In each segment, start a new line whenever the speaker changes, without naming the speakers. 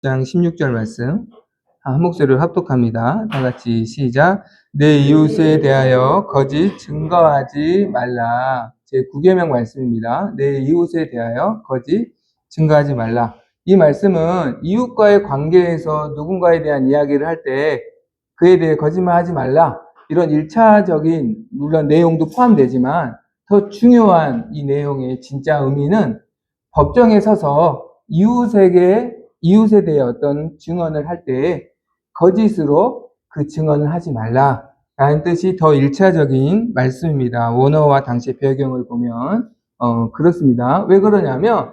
장 16절 말씀 한 목소리로 합독합니다. 다 같이 시작. 내 이웃에 대하여 거짓 증거하지 말라. 제 9계명 말씀입니다. 내 이웃에 대하여 거짓 증거하지 말라. 이 말씀은 이웃과의 관계에서 누군가에 대한 이야기를 할 때 그에 대해 거짓말하지 말라. 이런 1차적인 물론 내용도 포함되지만 더 중요한 이 내용의 진짜 의미는 법정에 서서 이웃에 대해 어떤 증언을 할 때 거짓으로 그 증언을 하지 말라라는 뜻이 더 1차적인 말씀입니다. 원어와 당시의 배경을 보면 그렇습니다. 왜 그러냐면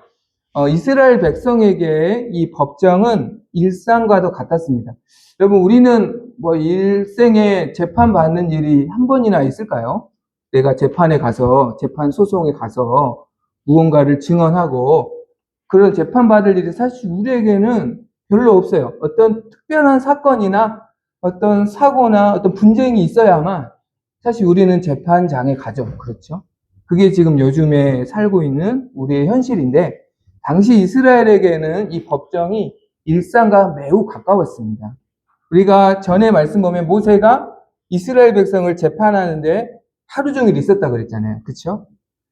이스라엘 백성에게 이 법정은 일상과도 같았습니다. 여러분, 우리는 뭐 일생에 재판받는 일이 한 번이나 있을까요? 내가 재판 소송에 가서 무언가를 증언하고 그런 재판받을 일이 사실 우리에게는 별로 없어요. 어떤 특별한 사건이나 어떤 사고나 어떤 분쟁이 있어야만 사실 우리는 재판장에 가죠. 그렇죠? 그게 지금 요즘에 살고 있는 우리의 현실인데, 당시 이스라엘에게는 이 법정이 일상과 매우 가까웠습니다. 우리가 전에 말씀 보면 모세가 이스라엘 백성을 재판하는데 하루 종일 있었다 그랬잖아요. 그렇죠?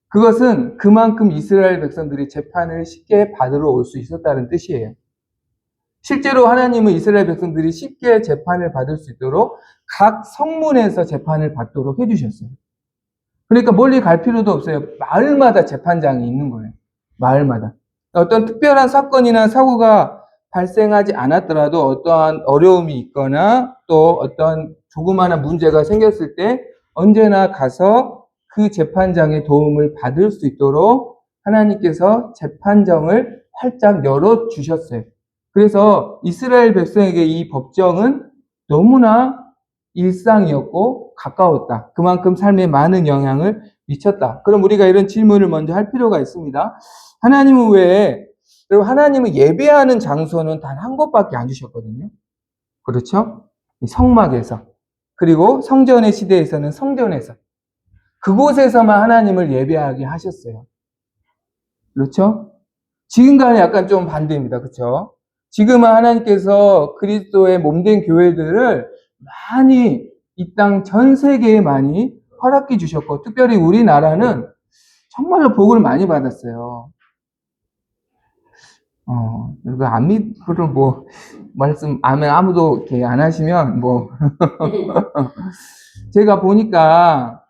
그것은 그만큼 이스라엘 백성들이 재판을 쉽게 받으러 올 수 있었다는 뜻이에요. 실제로 하나님은 이스라엘 백성들이 쉽게 재판을 받을 수 있도록 각 성문에서 재판을 받도록 해주셨어요. 그러니까 멀리 갈 필요도 없어요. 마을마다 재판장이 있는 거예요. 마을마다. 어떤 특별한 사건이나 사고가 발생하지 않았더라도 어떠한 어려움이 있거나 또 어떤 조그마한 문제가 생겼을 때 언제나 가서 그 재판장의 도움을 받을 수 있도록 하나님께서 재판정을 활짝 열어주셨어요. 그래서 이스라엘 백성에게 이 법정은 너무나 일상이었고 가까웠다. 그만큼 삶에 많은 영향을 미쳤다. 그럼 우리가 이런 질문을 먼저 할 필요가 있습니다. 하나님은 왜, 그리고 하나님은 예배하는 장소는 단 한 곳밖에 안 주셨거든요. 그렇죠? 성막에서. 그리고 성전의 시대에서는 성전에서. 그곳에서만 하나님을 예배하게 하셨어요. 그렇죠? 지금과는 약간 좀 반대입니다. 그렇죠? 지금은 하나님께서 그리스도의 몸된 교회들을 많이 이 땅 전 세계에 많이 허락해 주셨고, 특별히 우리나라는 정말로 복을 많이 받았어요. 그리고 안 믿고를 뭐 말씀 아무도 이렇게 안 하시면 뭐 제가 보니까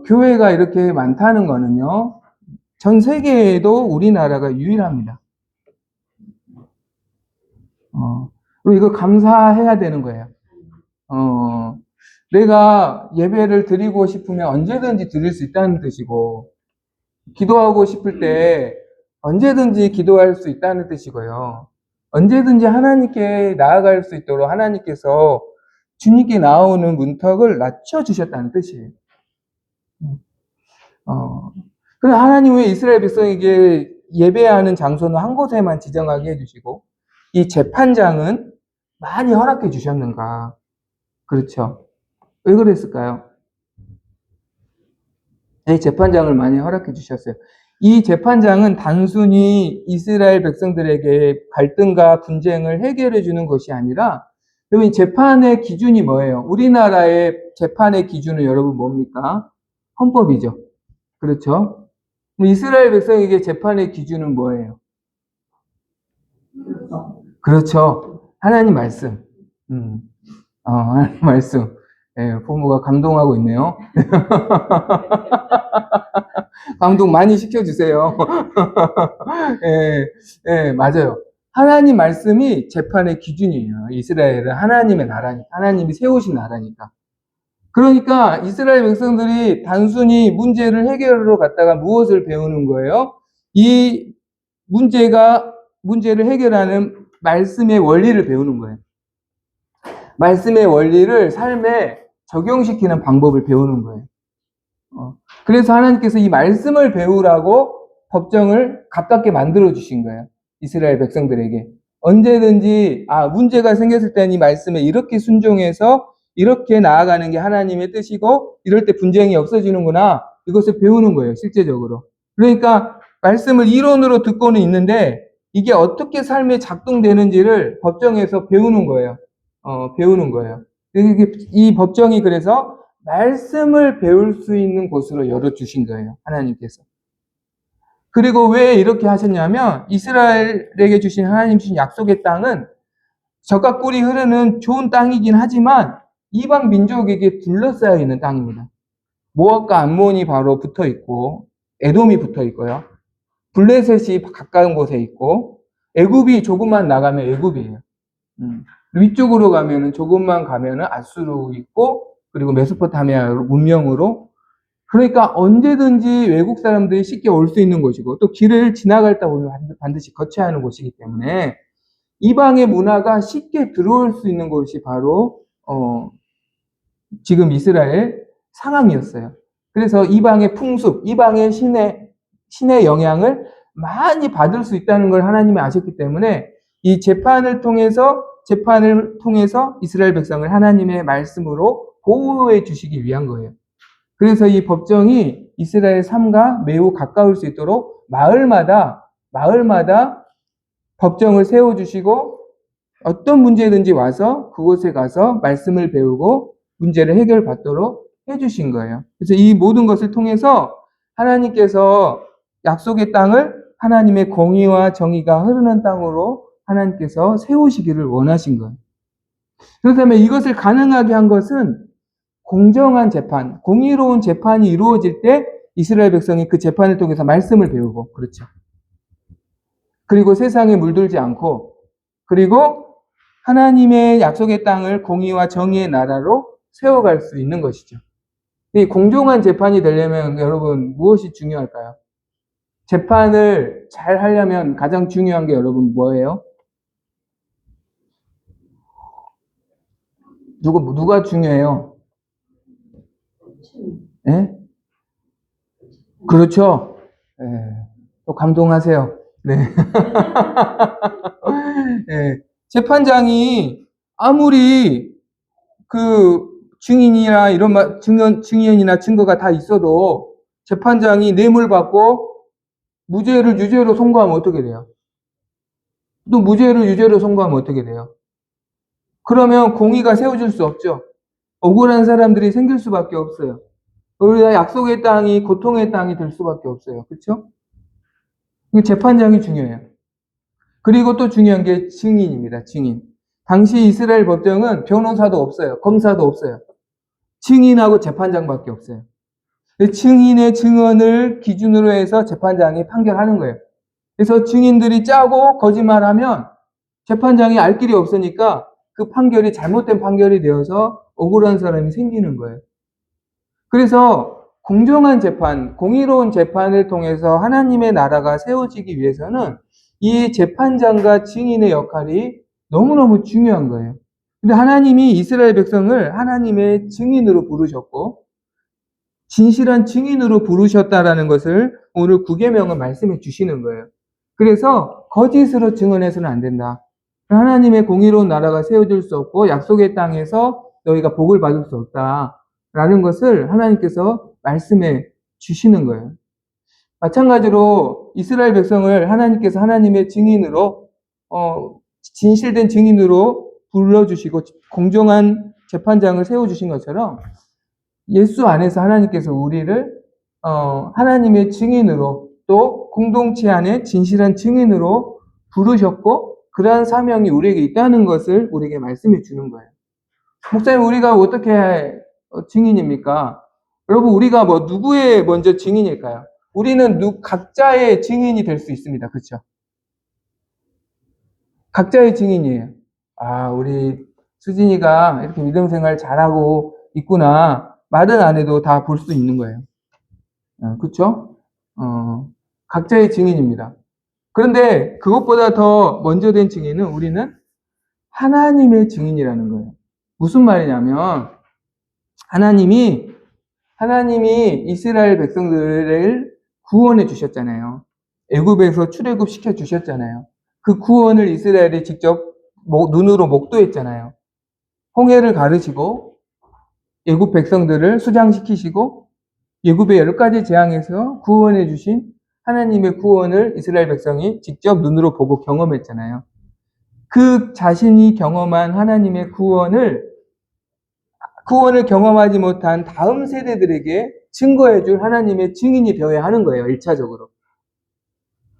교회가 이렇게 많다는 거는요, 전 세계에도 우리나라가 유일합니다. 그리고 이거 감사해야 되는 거예요. 내가 예배를 드리고 싶으면 언제든지 드릴 수 있다는 뜻이고, 기도하고 싶을 때 언제든지 기도할 수 있다는 뜻이고요. 언제든지 하나님께 나아갈 수 있도록 하나님께서 주님께 나오는 문턱을 낮춰주셨다는 뜻이에요. 그래서 하나님은 이스라엘 백성에게 예배하는 장소는 한 곳에만 지정하게 해주시고, 이 재판장은 많이 허락해 주셨는가? 그렇죠. 왜 그랬을까요? 이 재판장을 많이 허락해 주셨어요. 이 재판장은 단순히 이스라엘 백성들에게 갈등과 분쟁을 해결해 주는 것이 아니라, 여러분, 재판의 기준이 뭐예요? 우리나라의 재판의 기준은 여러분 뭡니까? 헌법이죠. 그렇죠? 이스라엘 백성에게 재판의 기준은 뭐예요? 그렇죠. 하나님 말씀. 하나님 말씀. 예, 부모가 감동하고 있네요. 감동 많이 시켜주세요. 예, 예, 맞아요. 하나님 말씀이 재판의 기준이에요. 이스라엘은 하나님의 나라니까. 하나님이 세우신 나라니까. 그러니까 이스라엘 백성들이 단순히 문제를 해결하러 갔다가 무엇을 배우는 거예요? 이 문제를 해결하는 말씀의 원리를 배우는 거예요. 말씀의 원리를 삶에 적용시키는 방법을 배우는 거예요. 그래서 하나님께서 이 말씀을 배우라고 법정을 가깝게 만들어 주신 거예요. 이스라엘 백성들에게. 언제든지 문제가 생겼을 때는 이 말씀에 이렇게 순종해서 이렇게 나아가는 게 하나님의 뜻이고, 이럴 때 분쟁이 없어지는구나. 이것을 배우는 거예요, 실제적으로. 그러니까 말씀을 이론으로 듣고는 있는데 이게 어떻게 삶에 작동되는지를 법정에서 배우는 거예요. 배우는 거예요. 이 법정이 그래서 말씀을 배울 수 있는 곳으로 열어주신 거예요. 하나님께서. 그리고 왜 이렇게 하셨냐면 이스라엘에게 주신 하나님 주신 약속의 땅은 젖과 꿀이 흐르는 좋은 땅이긴 하지만 이방 민족에게 둘러싸여 있는 땅입니다. 모압과 암몬이 바로 붙어 있고 에돔이 붙어 있고요. 블레셋이 가까운 곳에 있고 애굽이 조금만 나가면 애굽이에요. 위쪽으로 가면은 조금만 가면은 아수르 있고 그리고 메소포타미아 문명으로 그러니까 언제든지 외국 사람들이 쉽게 올 수 있는 곳이고 또 길을 지나갈 때 보면 반드시 거쳐야 하는 곳이기 때문에 이방의 문화가 쉽게 들어올 수 있는 곳이 바로 지금 이스라엘 상황이었어요. 그래서 이방의 풍습, 이방의 신의 영향을 많이 받을 수 있다는 걸 하나님이 아셨기 때문에 이 재판을 통해서 이스라엘 백성을 하나님의 말씀으로 보호해 주시기 위한 거예요. 그래서 이 법정이 이스라엘 삶과 매우 가까울 수 있도록 마을마다 법정을 세워주시고 어떤 문제든지 와서 그곳에 가서 말씀을 배우고 문제를 해결받도록 해주신 거예요. 그래서 이 모든 것을 통해서 하나님께서 약속의 땅을 하나님의 공의와 정의가 흐르는 땅으로 하나님께서 세우시기를 원하신 거예요. 그렇다면 이것을 가능하게 한 것은 공정한 재판, 공의로운 재판이 이루어질 때 이스라엘 백성이 그 재판을 통해서 말씀을 배우고, 그렇죠. 그리고 세상에 물들지 않고, 그리고 하나님의 약속의 땅을 공의와 정의의 나라로 세워갈 수 있는 것이죠. 이 공정한 재판이 되려면 여러분 무엇이 중요할까요? 재판을 잘 하려면 가장 중요한 게 여러분 뭐예요? 누가 중요해요? 네? 그렇죠. 네. 또 감동하세요. 네. 네. 재판장이 아무리 그 증인이나 증인이나 증거가 다 있어도 재판장이 뇌물 받고 무죄를 유죄로 선고하면 어떻게 돼요? 또 무죄를 유죄로 선고하면 어떻게 돼요? 그러면 공의가 세워질 수 없죠. 억울한 사람들이 생길 수밖에 없어요. 우리가 약속의 땅이 고통의 땅이 될 수밖에 없어요. 그렇죠? 재판장이 중요해요. 그리고 또 중요한 게 증인입니다. 증인. 당시 이스라엘 법정은 변호사도 없어요. 검사도 없어요. 증인하고 재판장밖에 없어요. 증인의 증언을 기준으로 해서 재판장이 판결하는 거예요. 그래서 증인들이 짜고 거짓말하면 재판장이 알 길이 없으니까 그 판결이 잘못된 판결이 되어서 억울한 사람이 생기는 거예요. 그래서 공정한 재판, 공의로운 재판을 통해서 하나님의 나라가 세워지기 위해서는 이 재판장과 증인의 역할이 너무너무 중요한 거예요. 근데 하나님이 이스라엘 백성을 하나님의 증인으로 부르셨고 진실한 증인으로 부르셨다라는 것을 오늘 9계명은 말씀해 주시는 거예요. 그래서 거짓으로 증언해서는 안 된다. 하나님의 공의로운 나라가 세워질 수 없고 약속의 땅에서 너희가 복을 받을 수 없다라는 것을 하나님께서 말씀해 주시는 거예요. 마찬가지로 이스라엘 백성을 하나님께서 하나님의 증인으로 진실된 증인으로 불러주시고 공정한 재판장을 세워주신 것처럼 예수 안에서 하나님께서 우리를 하나님의 증인으로 또 공동체 안에 진실한 증인으로 부르셨고 그러한 사명이 우리에게 있다는 것을 우리에게 말씀해 주는 거예요. 목사님, 우리가 어떻게 증인입니까? 여러분, 우리가 누구의 먼저 증인일까요? 우리는 각자의 증인이 될 수 있습니다. 그렇죠? 각자의 증인이에요. 아, 우리 수진이가 이렇게 믿음 생활 잘하고 있구나. 말은 안 해도 다 볼 수 있는 거예요. 그렇죠? 각자의 증인입니다. 그런데 그것보다 더 먼저 된 증인은 우리는 하나님의 증인이라는 거예요. 무슨 말이냐면 하나님이 이스라엘 백성들을 구원해 주셨잖아요. 애굽에서 출애굽 시켜 주셨잖아요. 그 구원을 이스라엘이 직접 눈으로 목도했잖아요. 홍해를 가르시고 애굽 백성들을 수장시키시고 애굽의 10가지 재앙에서 구원해 주신 하나님의 구원을 이스라엘 백성이 직접 눈으로 보고 경험했잖아요. 그 자신이 경험한 하나님의 구원을 경험하지 못한 다음 세대들에게 증거해 줄 하나님의 증인이 되어야 하는 거예요. 1차적으로.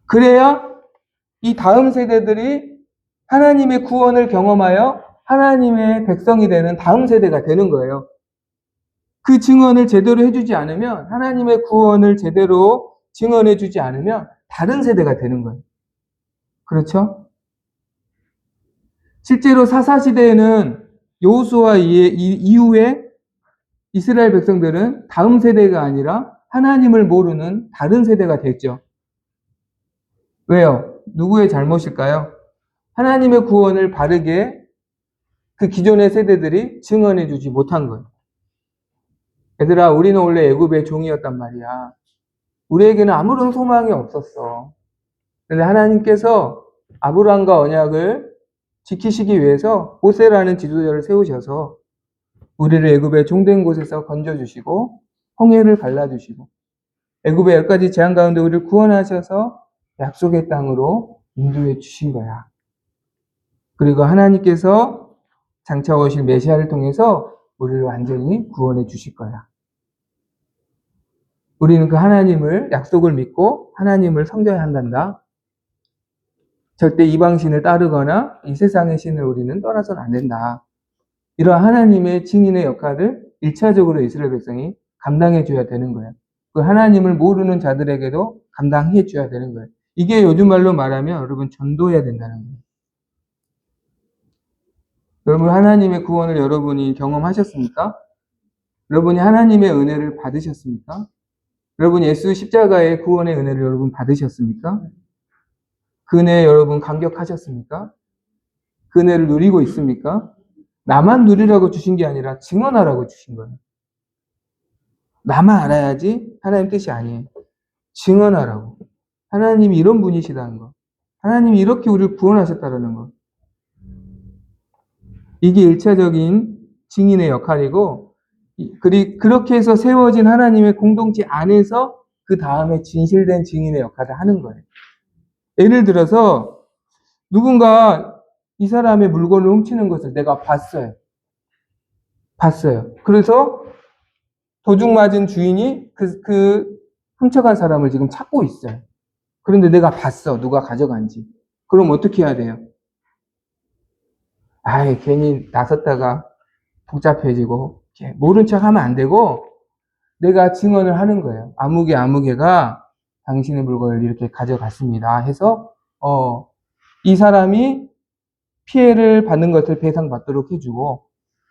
그래야 이 다음 세대들이 하나님의 구원을 경험하여 하나님의 백성이 되는 다음 세대가 되는 거예요. 그 증언을 제대로 해주지 않으면, 하나님의 구원을 제대로 증언해주지 않으면 다른 세대가 되는 거예요. 그렇죠? 실제로 사사시대에는 여호수아 이후에 이스라엘 백성들은 다음 세대가 아니라 하나님을 모르는 다른 세대가 됐죠. 왜요? 누구의 잘못일까요? 하나님의 구원을 바르게 그 기존의 세대들이 증언해주지 못한 거예요. 얘들아, 우리는 원래 애굽의 종이었단 말이야. 우리에게는 아무런 소망이 없었어. 그런데 하나님께서 아브라함과 언약을 지키시기 위해서 모세라는 지도자를 세우셔서 우리를 애굽의 종된 곳에서 건져주시고 홍해를 갈라주시고 애굽의 10가지 재앙 가운데 우리를 구원하셔서 약속의 땅으로 인도해 주신 거야. 그리고 하나님께서 장차 오실 메시아를 통해서 우리를 완전히 구원해 주실 거야. 우리는 그 하나님을, 약속을 믿고 하나님을 섬겨야 한단다. 절대 이방신을 따르거나 이 세상의 신을 우리는 떠나서는 안 된다. 이러한 하나님의 증인의 역할을 1차적으로 이스라엘 백성이 감당해 줘야 되는 거예요. 그 하나님을 모르는 자들에게도 감당해 줘야 되는 거예요. 이게 요즘 말로 말하면 여러분 전도해야 된다는 거예요. 여러분 하나님의 구원을 여러분이 경험하셨습니까? 여러분이 하나님의 은혜를 받으셨습니까? 여러분 예수 십자가의 구원의 은혜를 여러분 받으셨습니까? 그 은혜에 여러분 감격하셨습니까? 그 은혜를 누리고 있습니까? 나만 누리라고 주신 게 아니라 증언하라고 주신 거예요. 나만 알아야지 하나님 뜻이 아니에요. 증언하라고. 하나님이 이런 분이시다는 거. 하나님이 이렇게 우리를 구원하셨다는 거. 이게 1차적인 증인의 역할이고, 그렇게 해서 세워진 하나님의 공동체 안에서 그 다음에 진실된 증인의 역할을 하는 거예요. 예를 들어서 누군가 이 사람의 물건을 훔치는 것을 내가 봤어요. 그래서 도둑 맞은 주인이 그 훔쳐간 사람을 지금 찾고 있어요. 그런데 내가 봤어. 누가 가져간지. 그럼 어떻게 해야 돼요? 아이, 괜히 나섰다가 복잡해지고, 모른 척 하면 안 되고, 내가 증언을 하는 거예요. 아무개가 당신의 물건을 이렇게 가져갔습니다. 해서, 이 사람이 피해를 받는 것을 배상받도록 해주고,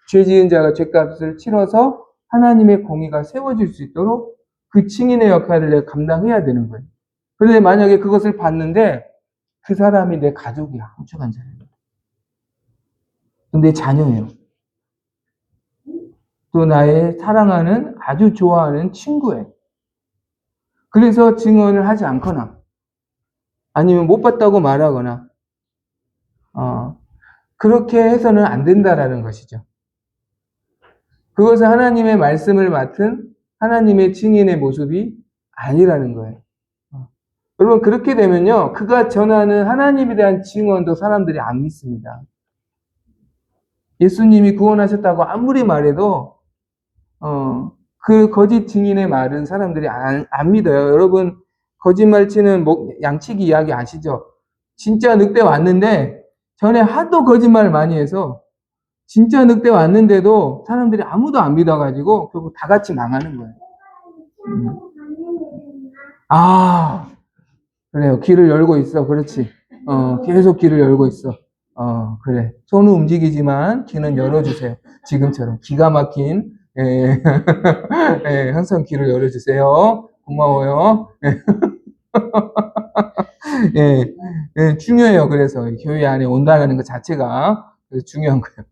죄 지은 자가 죄값을 치러서 하나님의 공의가 세워질 수 있도록 그 증인의 역할을 내가 감당해야 되는 거예요. 그런데 만약에 그것을 봤는데 그 사람이 내 가족이야. 훔쳐간 사람이. 내 자녀예요. 또 나의 사랑하는 아주 좋아하는 친구예요. 그래서 증언을 하지 않거나 아니면 못 봤다고 말하거나 그렇게 해서는 안 된다라는 것이죠. 그것은 하나님의 말씀을 맡은 하나님의 증인의 모습이 아니라는 거예요. 여러분 그렇게 되면요. 그가 전하는 하나님에 대한 증언도 사람들이 안 믿습니다. 예수님이 구원하셨다고 아무리 말해도 그 거짓 증인의 말은 사람들이 안 믿어요. 여러분 거짓말 치는 양치기 이야기 아시죠? 진짜 늑대 왔는데 전에 하도 거짓말 많이 해서 진짜 늑대 왔는데도 사람들이 아무도 안 믿어가지고 결국 다 같이 망하는 거예요. 그래요. 귀를 열고 있어. 그렇지. 계속 귀를 열고 있어. 그래. 손은 움직이지만 귀는 열어주세요. 지금처럼. 기가 막힌, 예. 예, 항상 귀를 열어주세요. 고마워요. 예, 예, 중요해요. 그래서 교회 안에 온다는 것 자체가 중요한 거예요.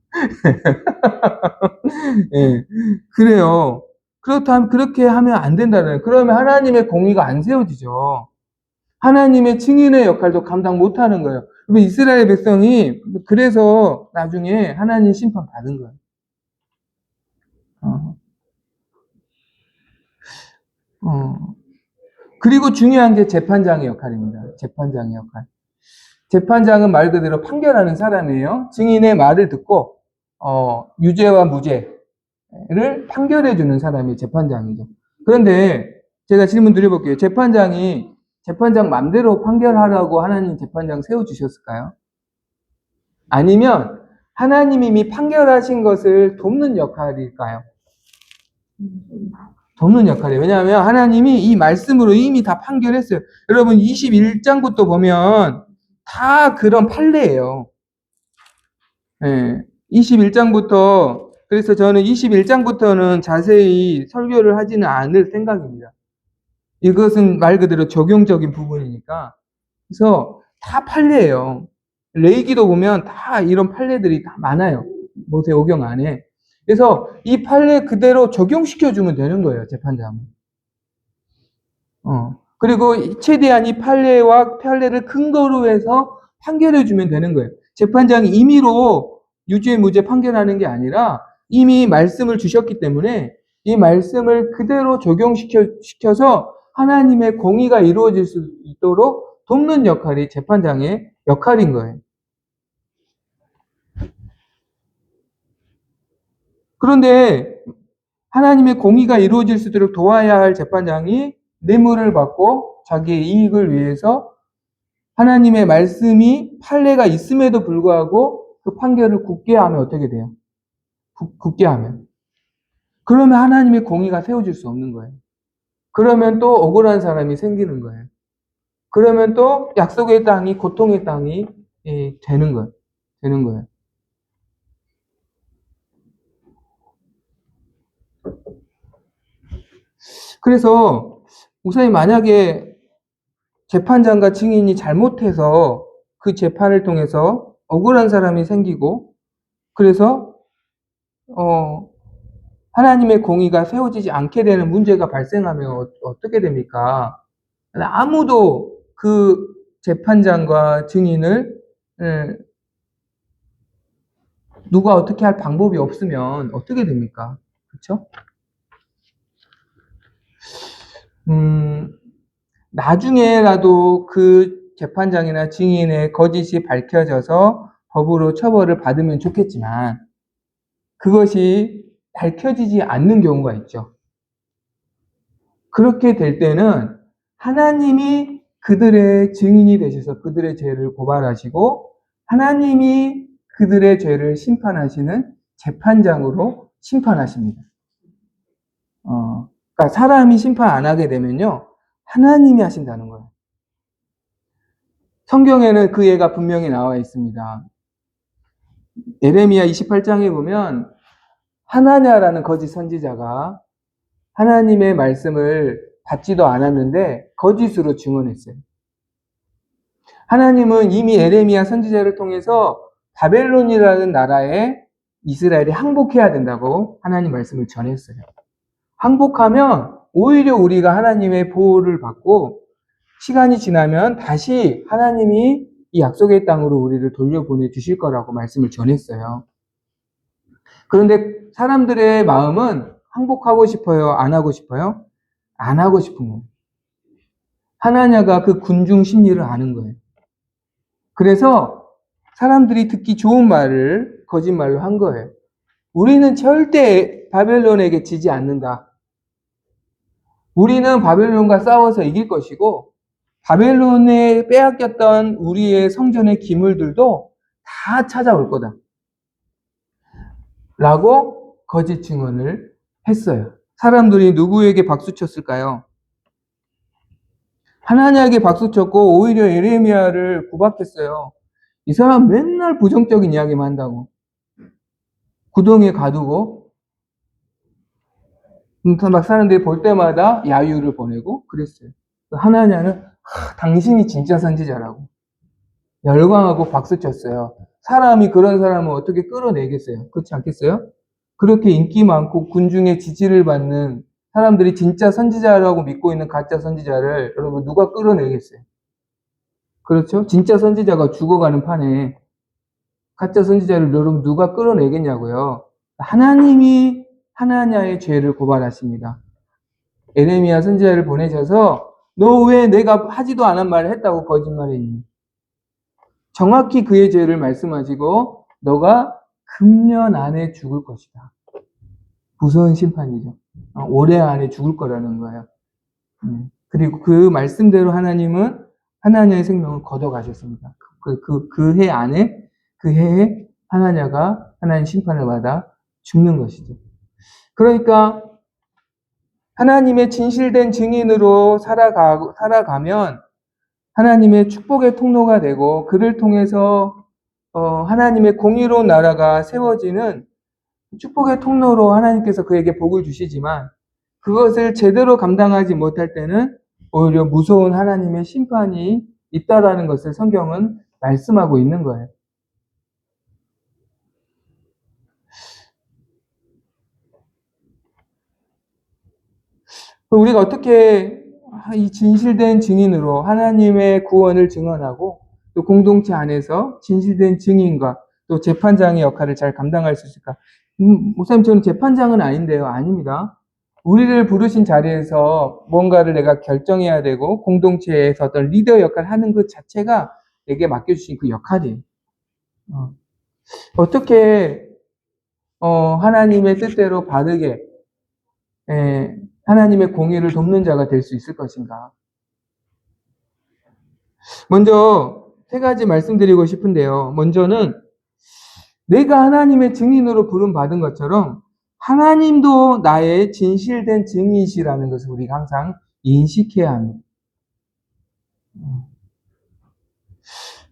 예, 그래요. 그렇다면 그렇게 하면 안 된다는. 그러면 하나님의 공의가 안 세워지죠. 하나님의 증인의 역할도 감당 못하는 거예요. 이스라엘 백성이 그래서 나중에 하나님 심판 받은 거예요. 그리고 중요한 게 재판장의 역할입니다. 재판장의 역할. 재판장은 말 그대로 판결하는 사람이에요. 증인의 말을 듣고 유죄와 무죄를 판결해 주는 사람이 재판장이죠. 그런데 제가 질문 드려볼게요. 재판장 맘대로 판결하라고 하나님 재판장 세워주셨을까요? 아니면 하나님이 이미 판결하신 것을 돕는 역할일까요? 돕는 역할이에요. 왜냐하면 하나님이 이 말씀으로 이미 다 판결했어요. 여러분 21장부터 보면 다 그런 판례예요. 네, 21장부터 그래서 저는 21장부터는 자세히 설교를 하지는 않을 생각입니다. 이것은 말 그대로 적용적인 부분이니까. 그래서 다 판례예요. 레위기도 보면 다 이런 판례들이 다 많아요. 모세오경 안에. 그래서 이 판례 그대로 적용시켜주면 되는 거예요, 재판장은. 그리고 최대한 이 판례를 근거로 해서 판결해주면 되는 거예요. 재판장이 임의로 유죄, 무죄 판결하는 게 아니라 이미 말씀을 주셨기 때문에 이 말씀을 그대로 적용시켜서 하나님의 공의가 이루어질 수 있도록 돕는 역할이 재판장의 역할인 거예요. 그런데 하나님의 공의가 이루어질 수 있도록 도와야 할 재판장이 뇌물을 받고 자기의 이익을 위해서 하나님의 말씀이 판례가 있음에도 불구하고 그 판결을 굳게 하면 어떻게 돼요? 굳게 하면. 그러면 하나님의 공의가 세워질 수 없는 거예요. 그러면 또 억울한 사람이 생기는 거예요. 그러면 또 약속의 땅이 고통의 땅이 되는 거예요. 되는 거예요. 그래서 목사님 만약에 재판장과 증인이 잘못해서 그 재판을 통해서 억울한 사람이 생기고 그래서 하나님의 공의가 세워지지 않게 되는 문제가 발생하면 어떻게 됩니까? 아무도 그 재판장과 증인을 누가 어떻게 할 방법이 없으면 어떻게 됩니까? 그렇죠? 나중에라도 그 재판장이나 증인의 거짓이 밝혀져서 법으로 처벌을 받으면 좋겠지만 그것이 밝혀지지 않는 경우가 있죠. 그렇게 될 때는 하나님이 그들의 증인이 되셔서 그들의 죄를 고발하시고 하나님이 그들의 죄를 심판하시는 재판장으로 심판하십니다. 그러니까 사람이 심판 안 하게 되면요. 하나님이 하신다는 거예요. 성경에는 그 예가 분명히 나와 있습니다. 예레미야 28장에 보면 하나냐라는 거짓 선지자가 하나님의 말씀을 받지도 않았는데 거짓으로 증언했어요. 하나님은 이미 예레미야 선지자를 통해서 바벨론이라는 나라에 이스라엘이 항복해야 된다고 하나님 말씀을 전했어요. 항복하면 오히려 우리가 하나님의 보호를 받고 시간이 지나면 다시 하나님이 이 약속의 땅으로 우리를 돌려보내 주실 거라고 말씀을 전했어요. 그런데 사람들의 마음은 항복하고 싶어요? 안 하고 싶어요? 안 하고 싶은 거예요. 하나냐가 그 군중 심리를 아는 거예요. 그래서 사람들이 듣기 좋은 말을 거짓말로 한 거예요. 우리는 절대 바벨론에게 지지 않는다. 우리는 바벨론과 싸워서 이길 것이고 바벨론에 빼앗겼던 우리의 성전의 기물들도 다 찾아올 거다. 라고 거짓 증언을 했어요. 사람들이 누구에게 박수 쳤을까요? 하나님에게 박수 쳤고 오히려 예레미야를 구박했어요. 이 사람 맨날 부정적인 이야기만 한다고. 구덩이에 가두고 막 사람들이 볼 때마다 야유를 보내고 그랬어요. 하나냐는 당신이 진짜 선지자라고 열광하고 박수 쳤어요. 사람이 그런 사람을 어떻게 끌어내겠어요? 그렇지 않겠어요? 그렇게 인기 많고 군중의 지지를 받는 사람들이 진짜 선지자라고 믿고 있는 가짜 선지자를 여러분 누가 끌어내겠어요? 그렇죠? 진짜 선지자가 죽어가는 판에 가짜 선지자를 여러분 누가 끌어내겠냐고요? 하나님이 하나냐의 죄를 고발하십니다. 예레미야 선지자를 보내셔서 너 왜 내가 하지도 않은 말을 했다고 거짓말했니? 정확히 그의 죄를 말씀하시고 너가 금년 안에 죽을 것이다. 무서운 심판이죠. 올해 안에 죽을 거라는 거예요. 그리고 그 말씀대로 하나님은 하나냐의 생명을 걷어가셨습니다. 그 해 안에, 그 해에 하나냐가 하나님 심판을 받아 죽는 것이죠. 그러니까 하나님의 진실된 증인으로 살아가면 하나님의 축복의 통로가 되고 그를 통해서 하나님의 공의로운 나라가 세워지는 축복의 통로로 하나님께서 그에게 복을 주시지만 그것을 제대로 감당하지 못할 때는 오히려 무서운 하나님의 심판이 있다라는 것을 성경은 말씀하고 있는 거예요. 우리가 어떻게 이 진실된 증인으로 하나님의 구원을 증언하고 또 공동체 안에서 진실된 증인과 또 재판장의 역할을 잘 감당할 수 있을까? 목사님, 저는 재판장은 아닌데요. 아닙니다. 우리를 부르신 자리에서 뭔가를 내가 결정해야 되고 공동체에서 어떤 리더 역할을 하는 것 자체가 내게 맡겨주신 그 역할이에요. 어떻게 하나님의 뜻대로 바르게 하나님의 공의를 돕는 자가 될 수 있을 것인가? 먼저 세 가지 말씀드리고 싶은데요. 먼저는 내가 하나님의 증인으로 부름받은 것처럼 하나님도 나의 진실된 증인이시라는 것을 우리가 항상 인식해야 합니다.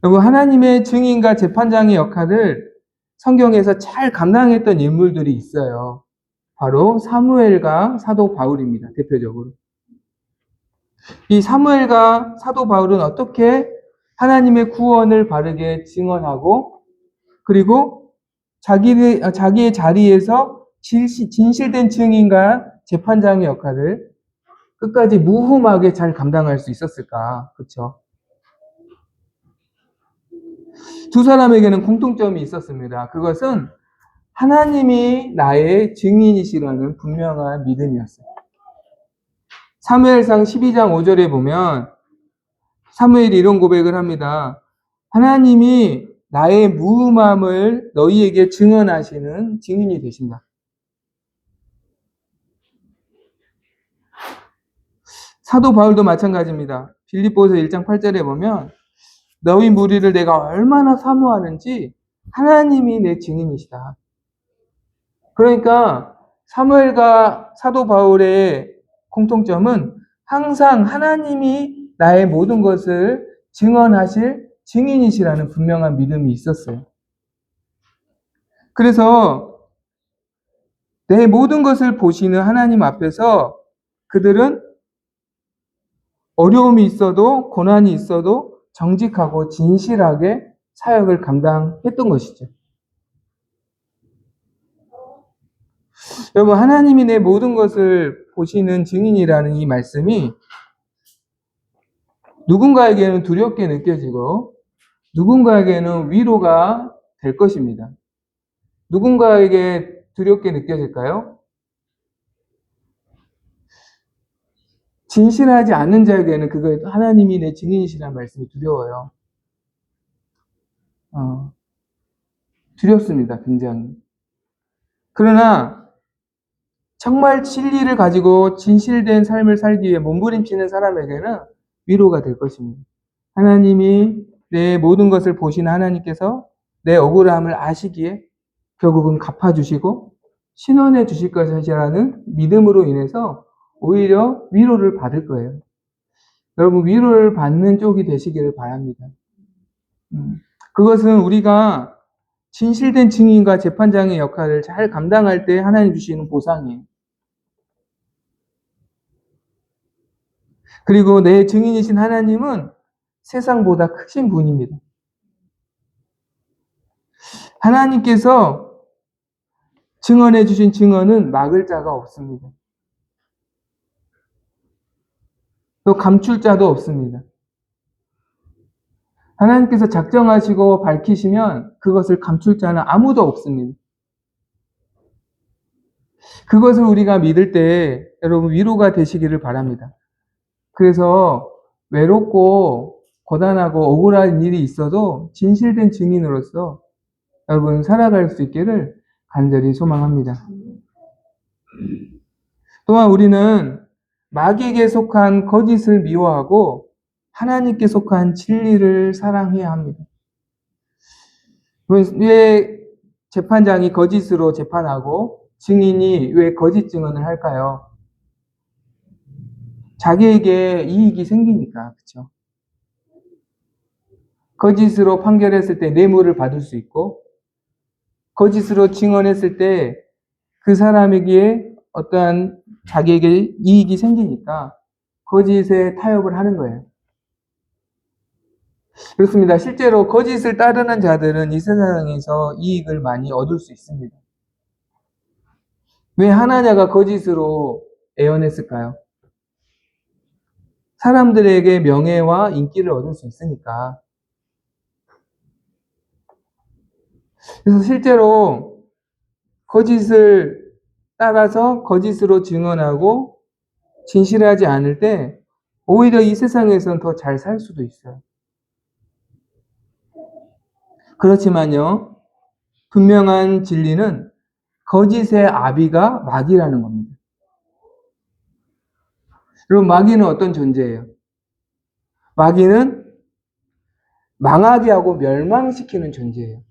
여러분, 하나님의 증인과 재판장의 역할을 성경에서 잘 감당했던 인물들이 있어요. 바로 사무엘과 사도 바울입니다. 대표적으로. 이 사무엘과 사도 바울은 어떻게 하나님의 구원을 바르게 증언하고 그리고 자기의 자리에서 진실된 증인과 재판장의 역할을 끝까지 무흠하게 잘 감당할 수 있었을까? 그렇죠? 두 사람에게는 공통점이 있었습니다. 그것은 하나님이 나의 증인이시라는 분명한 믿음이었어요. 사무엘상 12장 5절에 보면 사무엘이 이런 고백을 합니다. 하나님이 나의 무음함을 너희에게 증언하시는 증인이 되신다. 사도 바울도 마찬가지입니다. 빌립보서 1장 8절에 보면 너희 무리를 내가 얼마나 사모하는지 하나님이 내 증인이시다. 그러니까 사무엘과 사도 바울의 공통점은 항상 하나님이 나의 모든 것을 증언하실 증인이시라는 분명한 믿음이 있었어요. 그래서 내 모든 것을 보시는 하나님 앞에서 그들은 어려움이 있어도 고난이 있어도 정직하고 진실하게 사역을 감당했던 것이죠. 여러분, 하나님이 내 모든 것을 보시는 증인이라는 이 말씀이 누군가에게는 두렵게 느껴지고 누군가에게는 위로가 될 것입니다. 누군가에게 두렵게 느껴질까요? 진실하지 않는 자에게는 그거 하나님이 내 증인이시라는 말씀이 두려워요. 두렵습니다. 굉장히. 그러나 정말 진리를 가지고 진실된 삶을 살기 위해 몸부림치는 사람에게는 위로가 될 것입니다. 하나님이 내 모든 것을 보시는 하나님께서 내 억울함을 아시기에 결국은 갚아주시고 신원해 주실 것이라는 믿음으로 인해서 오히려 위로를 받을 거예요. 여러분, 위로를 받는 쪽이 되시기를 바랍니다. 그것은 우리가 진실된 증인과 재판장의 역할을 잘 감당할 때 하나님 주시는 보상이에요. 그리고 내 증인이신 하나님은 세상보다 크신 분입니다. 하나님께서 증언해 주신 증언은 막을 자가 없습니다. 또 감출 자도 없습니다. 하나님께서 작정하시고 밝히시면 그것을 감출 자는 아무도 없습니다. 그것을 우리가 믿을 때 여러분 위로가 되시기를 바랍니다. 그래서 외롭고 고단하고 억울한 일이 있어도 진실된 증인으로서 여러분 살아갈 수 있기를 간절히 소망합니다. 또한 우리는 마귀에게 속한 거짓을 미워하고 하나님께 속한 진리를 사랑해야 합니다. 왜 재판장이 거짓으로 재판하고 증인이 왜 거짓 증언을 할까요? 자기에게 이익이 생기니까, 그렇죠? 거짓으로 판결했을 때 뇌물을 받을 수 있고, 거짓으로 증언했을 때 그 사람에게 어떠한 자기에게 이익이 생기니까 거짓에 타협을 하는 거예요. 그렇습니다. 실제로 거짓을 따르는 자들은 이 세상에서 이익을 많이 얻을 수 있습니다. 왜 하나냐가 거짓으로 애언했을까요? 사람들에게 명예와 인기를 얻을 수 있으니까. 그래서 실제로 거짓을 따라서 거짓으로 증언하고 진실하지 않을 때 오히려 이 세상에서는 더 잘 살 수도 있어요. 그렇지만요, 분명한 진리는 거짓의 아비가 마귀라는 겁니다. 그럼 마귀는 어떤 존재예요? 마귀는 망하게 하고 멸망시키는 존재예요.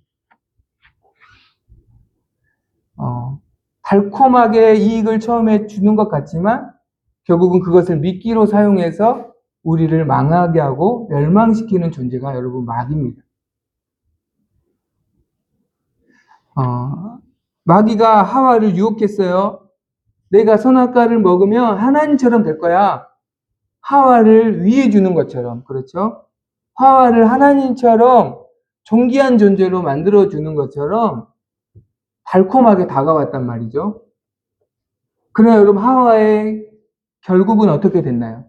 달콤하게 이익을 처음에 주는 것 같지만 결국은 그것을 미끼로 사용해서 우리를 망하게 하고 멸망시키는 존재가 여러분 마귀입니다. 마귀가 하와를 유혹했어요. 내가 선악과를 먹으면 하나님처럼 될 거야. 하와를 위해 주는 것처럼, 그렇죠? 하와를 하나님처럼 존귀한 존재로 만들어 주는 것처럼 달콤하게 다가왔단 말이죠. 그러나 여러분 하와의 결국은 어떻게 됐나요?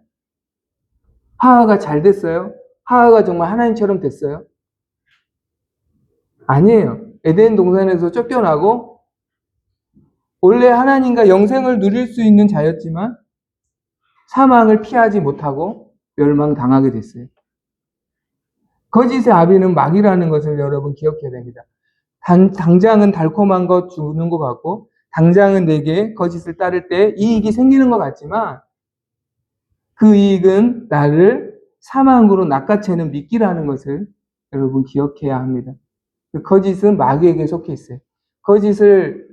하와가 잘 됐어요? 하와가 정말 하나님처럼 됐어요? 아니에요. 에덴 동산에서 쫓겨나고 원래 하나님과 영생을 누릴 수 있는 자였지만 사망을 피하지 못하고 멸망당하게 됐어요. 거짓의 아비는 마귀라는 것을 여러분 기억해야 됩니다. 당장은 달콤한 것 주는 것 같고 당장은 내게 거짓을 따를 때 이익이 생기는 것 같지만 그 이익은 나를 사망으로 낚아채는 미끼라는 것을 여러분 기억해야 합니다. 그 거짓은 마귀에게 속해 있어요.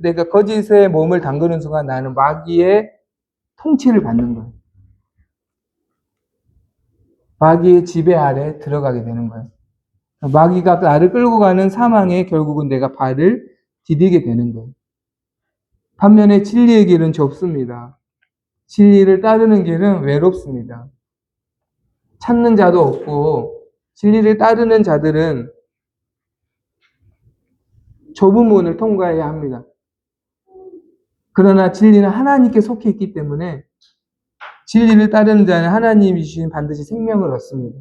내가 거짓의 몸을 담그는 순간 나는 마귀의 통치를 받는 거예요. 마귀의 지배 아래 들어가게 되는 거예요. 마귀가 나를 끌고 가는 사망에 결국은 내가 발을 디디게 되는 거예요. 반면에 진리의 길은 좁습니다. 진리를 따르는 길은 외롭습니다. 찾는 자도 없고 진리를 따르는 자들은 좁은 문을 통과해야 합니다. 그러나 진리는 하나님께 속해 있기 때문에 진리를 따르는 자는 하나님이 주신 반드시 생명을 얻습니다.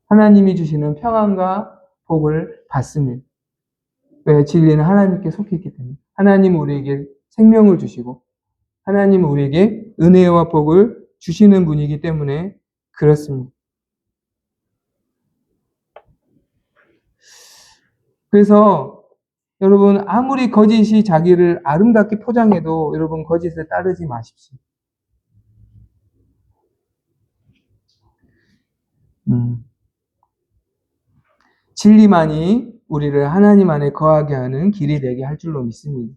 하나님이 주시는 평안과 복을 받습니다. 왜? 진리는 하나님께 속해 있기 때문에. 하나님은 우리에게 생명을 주시고 하나님은 우리에게 은혜와 복을 주시는 분이기 때문에 그렇습니다. 그래서 여러분 아무리 거짓이 자기를 아름답게 포장해도 여러분 거짓을 따르지 마십시오. 진리만이 우리를 하나님 안에 거하게 하는 길이 되게 할 줄로 믿습니다.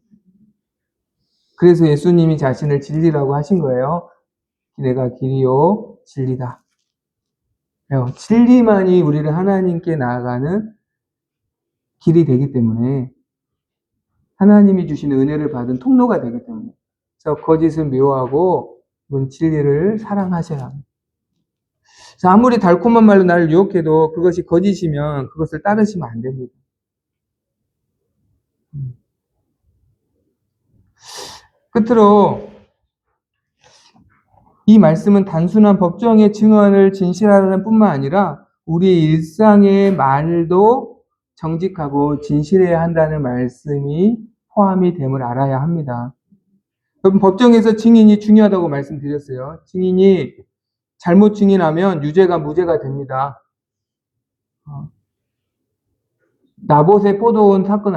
그래서 예수님이 자신을 진리라고 하신 거예요. 내가 길이요 진리다. 진리만이 우리를 하나님께 나아가는 길이 되기 때문에 하나님이 주시는 은혜를 받은 통로가 되기 때문에 그래서 거짓을 미워하고 진리를 사랑하셔야 합니다. 그래서 아무리 달콤한 말로 나를 유혹해도 그것이 거짓이면 그것을 따르시면 안 됩니다. 끝으로 이 말씀은 단순한 법정의 증언을 진실하라는 뿐만 아니라 우리 일상의 말도 정직하고 진실해야 한다는 말씀이 포함이 됨을 알아야 합니다. 여러분 법정에서 증인이 중요하다고 말씀드렸어요. 증인이 잘못 증인하면 유죄가 무죄가 됩니다. 나봇의 포도원 사건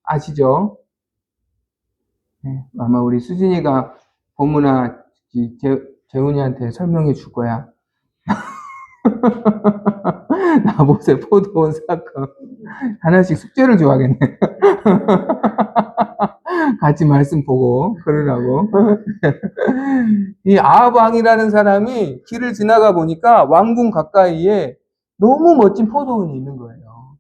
아시죠? 네, 아마 우리 수진이가 보문아 재훈이한테 설명해 줄 거야. 나봇의 포도원 사건. 하나씩 숙제를 줘야겠네. 같이 말씀 보고 그러라고. 이 아합 왕이라는 사람이 길을 지나가 보니까 왕궁 가까이에 너무 멋진 포도원이 있는 거예요.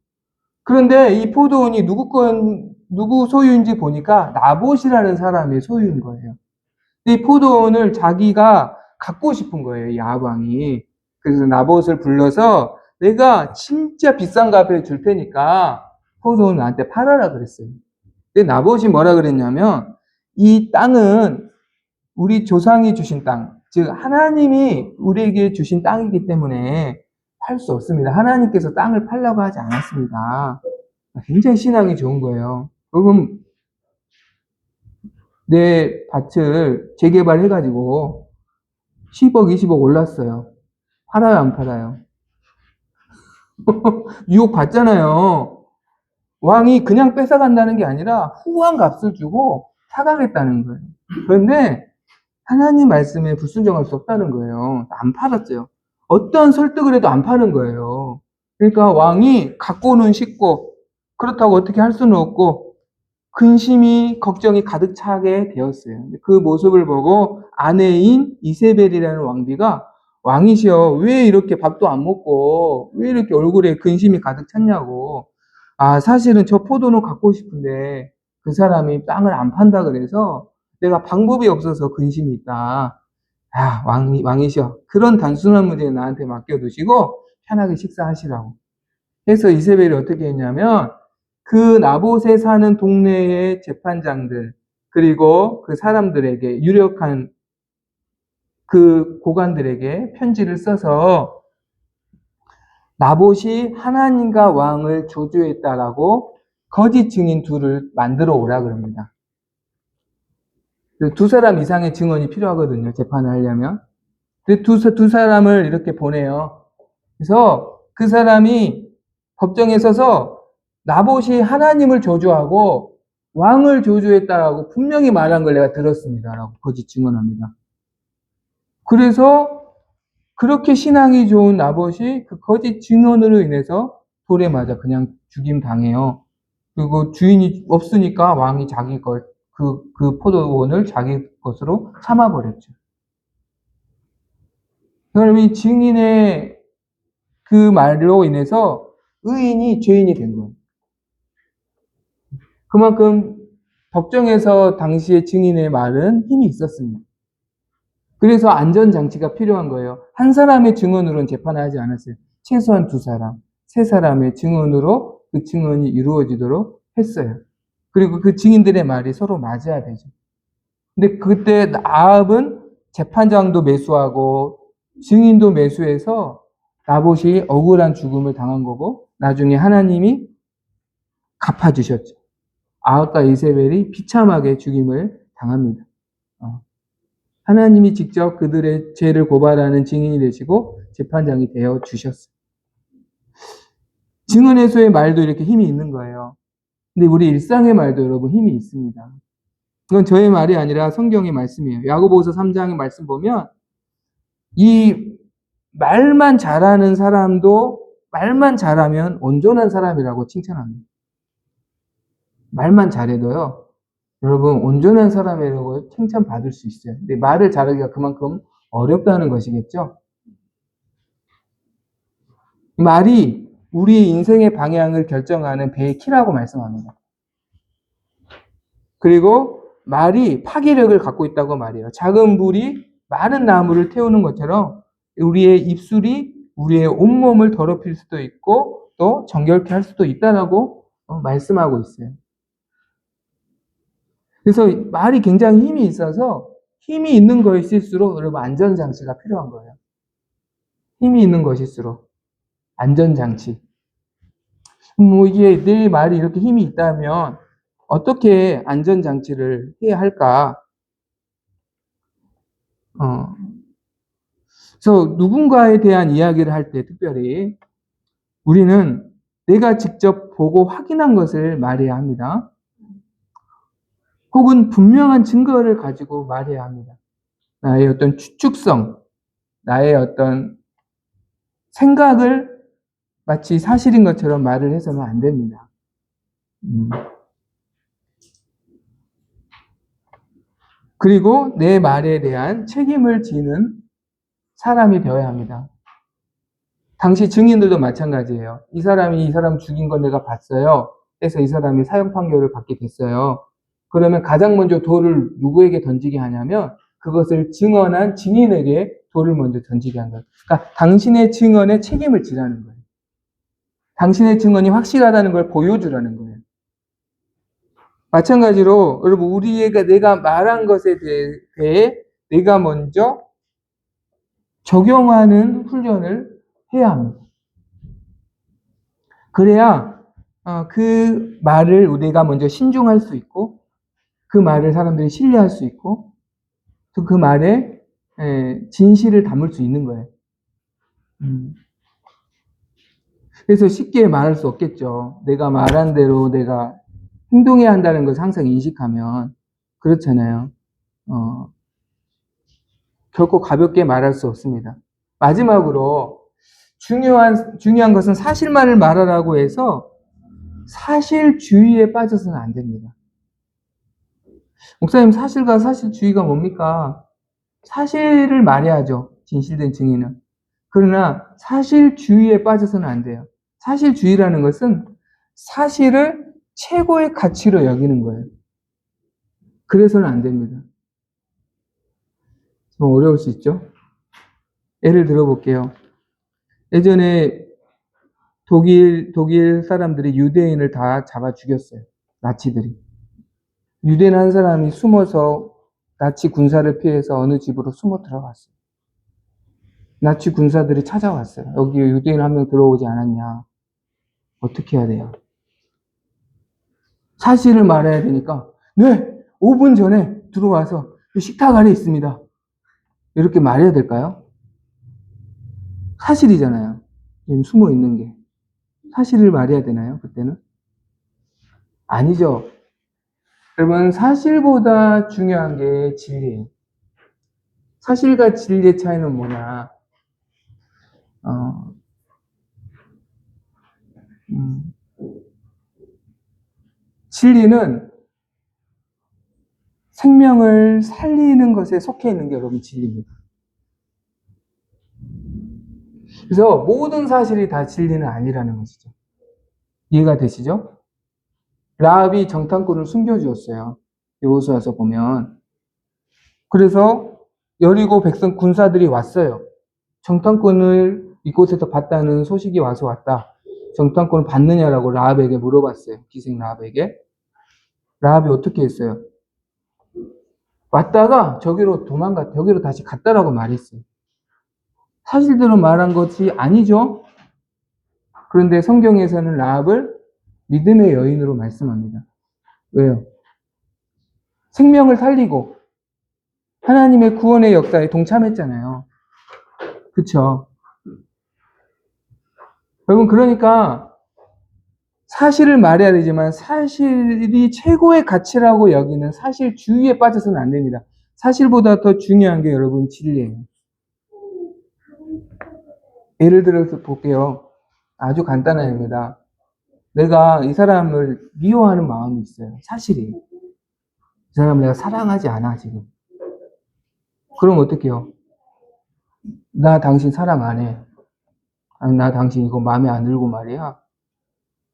그런데 이 포도원이 누구 소유인지 보니까 나봇이라는 사람의 소유인 거예요. 이 포도원을 자기가 갖고 싶은 거예요, 이 아합 왕이. 그래서 나봇을 불러서 내가 진짜 비싼 값에 줄 테니까 포도원 나한테 팔아라 그랬어요. 근데 나봇이 뭐라 그랬냐면 이 땅은 우리 조상이 주신 땅, 즉 하나님이 우리에게 주신 땅이기 때문에 팔 수 없습니다. 하나님께서 땅을 팔라고 하지 않았습니다. 굉장히 신앙이 좋은 거예요. 그럼 내 밭을 재개발해가지고 10억, 20억 올랐어요. 팔아요, 안 팔아요? 유혹 받잖아요. 왕이 그냥 뺏어간다는 게 아니라 후한 값을 주고 사가겠다는 거예요. 그런데 하나님 말씀에 불순종할 수 없다는 거예요. 안 팔았어요. 어떤 설득을 해도 안 파는 거예요. 그러니까 왕이 갖고는 싶고 그렇다고 어떻게 할 수는 없고 근심이 걱정이 가득 차게 되었어요. 그 모습을 보고 아내인 이세벨이라는 왕비가 왕이시여 왜 이렇게 밥도 안 먹고 왜 이렇게 얼굴에 근심이 가득 찼냐고. 아 사실은 저 포도는 갖고 싶은데 그 사람이 땅을 안 판다 그래서 내가 방법이 없어서 근심이 있다. 아 왕이시여 그런 단순한 문제는 나한테 맡겨두시고 편하게 식사하시라고. 해서 이세벨이 어떻게 했냐면 그 나봇에 사는 동네의 재판장들 그리고 그 사람들에게 유력한 그 고관들에게 편지를 써서 나봇이 하나님과 왕을 저주했다라고 거짓 증인 둘을 만들어 오라 그럽니다. 두 사람 이상의 증언이 필요하거든요. 재판을 하려면. 두 사람을 이렇게 보내요. 그래서 그 사람이 법정에 서서 나봇이 하나님을 저주하고 왕을 저주했다라고 분명히 말한 걸 내가 들었습니다라고 거짓 증언합니다. 그래서 그렇게 신앙이 좋은 나봇이 그 거짓 증언으로 인해서 돌에 맞아 그냥 죽임 당해요. 그리고 주인이 없으니까 왕이 자기 그 포도원을 자기 것으로 삼아버렸죠. 그럼 이 증인의 그 말로 인해서 의인이 죄인이 된 거예요. 그만큼 법정에서 당시의 증인의 말은 힘이 있었습니다. 그래서 안전장치가 필요한 거예요. 한 사람의 증언으로는 재판을 하지 않았어요. 최소한 두 사람, 세 사람의 증언으로 그 증언이 이루어지도록 했어요. 그리고 그 증인들의 말이 서로 맞아야 되죠. 근데 그때 아합은 재판장도 매수하고 증인도 매수해서 나봇이 억울한 죽음을 당한 거고 나중에 하나님이 갚아주셨죠. 아합과 이세벨이 비참하게 죽임을 당합니다. 하나님이 직접 그들의 죄를 고발하는 증인이 되시고 재판장이 되어 주셨어요. 증언 해소의 말도 이렇게 힘이 있는 거예요. 근데 우리 일상의 말도 여러분 힘이 있습니다. 이건 저의 말이 아니라 성경의 말씀이에요. 야고보서 3장의 말씀 보면 이 말만 잘하는 사람도 말만 잘하면 온전한 사람이라고 칭찬합니다. 말만 잘해도요. 여러분 온전한 사람이라고 칭찬받을 수 있어요. 근데 말을 잘하기가 그만큼 어렵다는 것이겠죠. 말이 우리 인생의 방향을 결정하는 배의 키라고 말씀합니다. 그리고 말이 파괴력을 갖고 있다고 말해요. 작은 불이 많은 나무를 태우는 것처럼 우리의 입술이 우리의 온몸을 더럽힐 수도 있고 또 정결케 할 수도 있다라고 말씀하고 있어요. 그래서 말이 굉장히 힘이 있어서 힘이 있는 것일수록 여러분 안전장치가 필요한 거예요. 힘이 있는 것일수록 안전장치. 이게 내 말이 이렇게 힘이 있다면 어떻게 안전장치를 해야 할까? 그래서 누군가에 대한 이야기를 할 때 특별히 우리는 내가 직접 보고 확인한 것을 말해야 합니다. 혹은 분명한 증거를 가지고 말해야 합니다. 나의 어떤 추측성, 나의 어떤 생각을 마치 사실인 것처럼 말을 해서는 안 됩니다. 그리고 내 말에 대한 책임을 지는 사람이 되어야 합니다. 당시 증인들도 마찬가지예요. 이 사람이 이 사람 죽인 건 내가 봤어요. 그래서 이 사람이 사형 판결을 받게 됐어요. 그러면 가장 먼저 돌을 누구에게 던지게 하냐면 그것을 증언한 증인에게 돌을 먼저 던지게 한 거예요. 그러니까 당신의 증언에 책임을 지라는 거예요. 당신의 증언이 확실하다는 걸 보여주라는 거예요. 마찬가지로 여러분 우리가 내가 말한 것에 대해 내가 먼저 적용하는 훈련을 해야 합니다. 그래야 그 말을 우리가 먼저 신중할 수 있고 그 말을 사람들이 신뢰할 수 있고 또 그 말에 진실을 담을 수 있는 거예요. 그래서 쉽게 말할 수 없겠죠. 내가 말한 대로 내가 행동해야 한다는 것을 항상 인식하면 그렇잖아요. 결코 가볍게 말할 수 없습니다. 마지막으로 중요한 것은 사실만을 말하라고 해서 사실주의에 빠져서는 안 됩니다. 목사님, 사실과 사실주의가 뭡니까? 사실을 말해야죠. 진실된 증인은. 그러나 사실주의에 빠져서는 안 돼요. 사실주의라는 것은 사실을 최고의 가치로 여기는 거예요. 그래서는 안 됩니다. 좀 어려울 수 있죠? 예를 들어볼게요. 예전에 독일 사람들이 유대인을 다 잡아 죽였어요. 나치들이. 유대인 한 사람이 숨어서 나치 군사를 피해서 어느 집으로 숨어 들어갔어요. 나치 군사들이 찾아왔어요. 여기 유대인 한 명 들어오지 않았냐. 어떻게 해야 돼요? 사실을 말해야 되니까 네, 5분 전에 들어와서 식탁 아래 있습니다. 이렇게 말해야 될까요? 사실이잖아요. 지금 숨어 있는 게. 사실을 말해야 되나요? 그때는? 아니죠. 여러분, 사실보다 중요한 게 진리예요. 사실과 진리의 차이는 뭐냐? 진리는 생명을 살리는 것에 속해 있는 게 여러분 진리입니다. 그래서 모든 사실이 다 진리는 아니라는 것이죠. 이해가 되시죠? 라합이 정탐꾼을 숨겨주었어요. 여호수아서 보면. 그래서 여리고 백성 군사들이 왔어요. 정탐꾼을 이곳에서 봤다는 소식이 와서 왔다. 정탐꾼을 봤느냐라고 라합에게 물어봤어요. 기생 라합에게. 라합이 어떻게 했어요? 왔다가 저기로 다시 갔다라고 말했어요. 사실대로 말한 것이 아니죠. 그런데 성경에서는 라합을 믿음의 여인으로 말씀합니다. 왜요? 생명을 살리고 하나님의 구원의 역사에 동참했잖아요. 그쵸? 여러분, 그러니까 사실을 말해야 되지만 사실이 최고의 가치라고 여기는 사실주의에 빠져서는 안 됩니다. 사실보다 더 중요한 게 여러분 진리예요. 예를 들어서 볼게요. 아주 간단한 예입니다. 내가 이 사람을 미워하는 마음이 있어요. 사실이. 이 사람을 내가 사랑하지 않아, 지금. 그럼 어떡해요? 나 당신 사랑 안 해. 아니, 나 당신 이거 마음에 안 들고 말이야.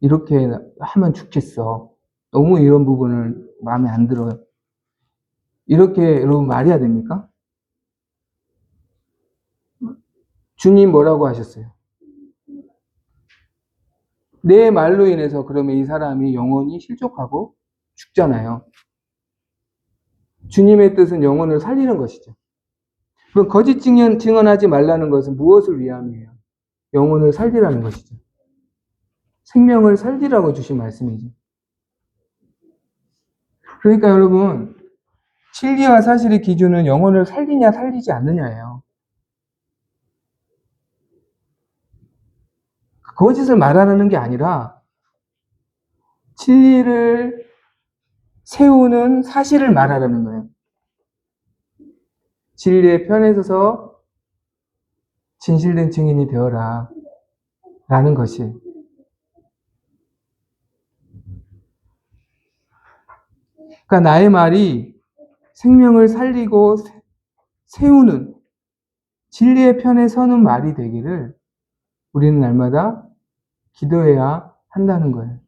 이렇게 하면 좋겠어. 너무 이런 부분을 마음에 안 들어요. 이렇게 여러분 말해야 됩니까? 주님 뭐라고 하셨어요? 내 말로 인해서 그러면 이 사람이 영원히 실족하고 죽잖아요. 주님의 뜻은 영혼을 살리는 것이죠. 그럼 거짓 증언하지 말라는 것은 무엇을 위함이에요? 영혼을 살리라는 것이죠. 생명을 살리라고 주신 말씀이죠. 그러니까 여러분, 진리와 사실의 기준은 영혼을 살리냐 살리지 않느냐예요. 거짓을 말하라는 게 아니라 진리를 세우는 사실을 말하라는 거예요. 진리의 편에 서서 진실된 증인이 되어라 라는 것이. 그러니까 나의 말이 생명을 살리고 세우는 진리의 편에 서는 말이 되기를 우리는 날마다 기도해야 한다는 거예요.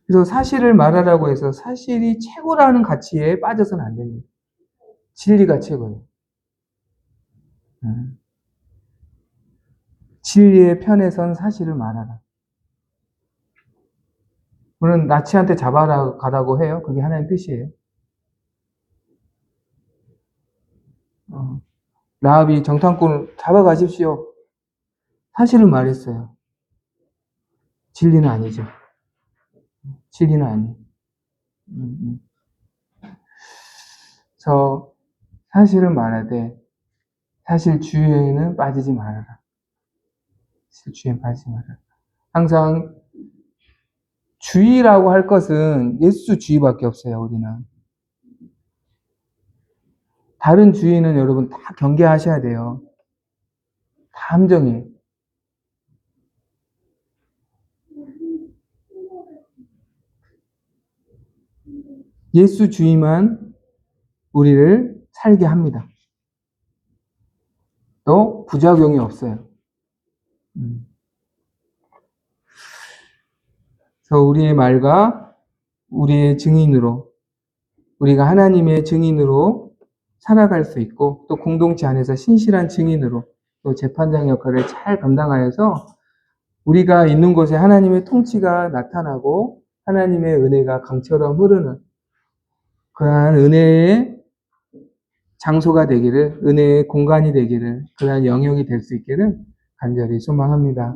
그래서 사실을 말하라고 해서 사실이 최고라는 가치에 빠져서는 안 됩니다. 진리가 최고예요. 진리의 편에 선 사실을 말하라. 물론 나치한테 잡아라 가라고 해요. 그게 하나님 뜻이에요. 라합이 정탐꾼을 잡아가십시오. 사실을 말했어요. 진리는 아니죠. 진리는 아니에요. 저 사실을 말하되 사실 주의에는 빠지지 말아라. 사실 주의에 빠지지 말아라. 항상 주의라고 할 것은 예수 주의밖에 없어요. 우리는. 다른 주의는 여러분 다 경계하셔야 돼요. 다 함정이에요. 예수 주의만 우리를 살게 합니다. 또 부작용이 없어요. 그래서 우리의 말과 우리의 증인으로 우리가 하나님의 증인으로 살아갈 수 있고 또 공동체 안에서 신실한 증인으로 또 재판장 역할을 잘 감당하여서 우리가 있는 곳에 하나님의 통치가 나타나고 하나님의 은혜가 강처럼 흐르는 그러한 은혜의 장소가 되기를, 은혜의 공간이 되기를, 그러한 영역이 될 수 있기를 간절히 소망합니다.